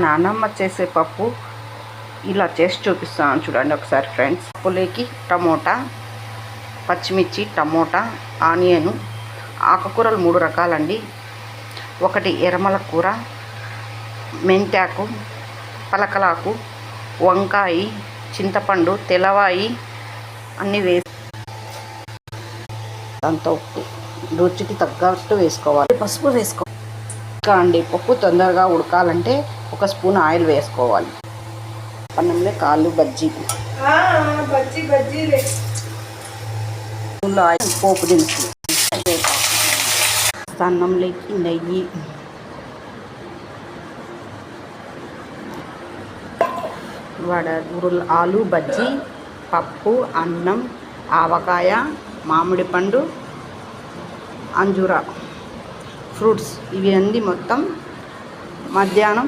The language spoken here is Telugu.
నానమ్మ చేసే పప్పు ఇలా చేసి చూపిస్తాను చూడండి ఒకసారి ఫ్రెండ్స్. పప్పులోకి టమోటా, పచ్చిమిర్చి, టమోటా, ఆనియను, ఆకుకూరలు 3 రకాలండి. ఒకటి ఎర్రమల కూర, మెంతాకు, పలకలాకు, వంకాయ, చింతపండు, తెల్లవాయి అన్నీ వేసి దాంతో ఉప్పు రుచికి తగ్గట్టు వేసుకోవాలి. పసుపు వేసుకోవాలి. ఇంకా అండి పప్పు తొందరగా ఉడకాలంటే 1 స్పూన్ ఆయిల్ వేసుకోవాలి. అన్నంలో కాళ్ళు బజ్జీ ఆయిల్, పోపు దినుసులు, అన్నంలోకి నెయ్యి, ఆలు బజ్జీ, పప్పు, అన్నం, ఆవకాయ, మామిడి పండు, అంజూరా ఫ్రూట్స్ ఇవి అన్నీ మొత్తం మధ్యాహ్నం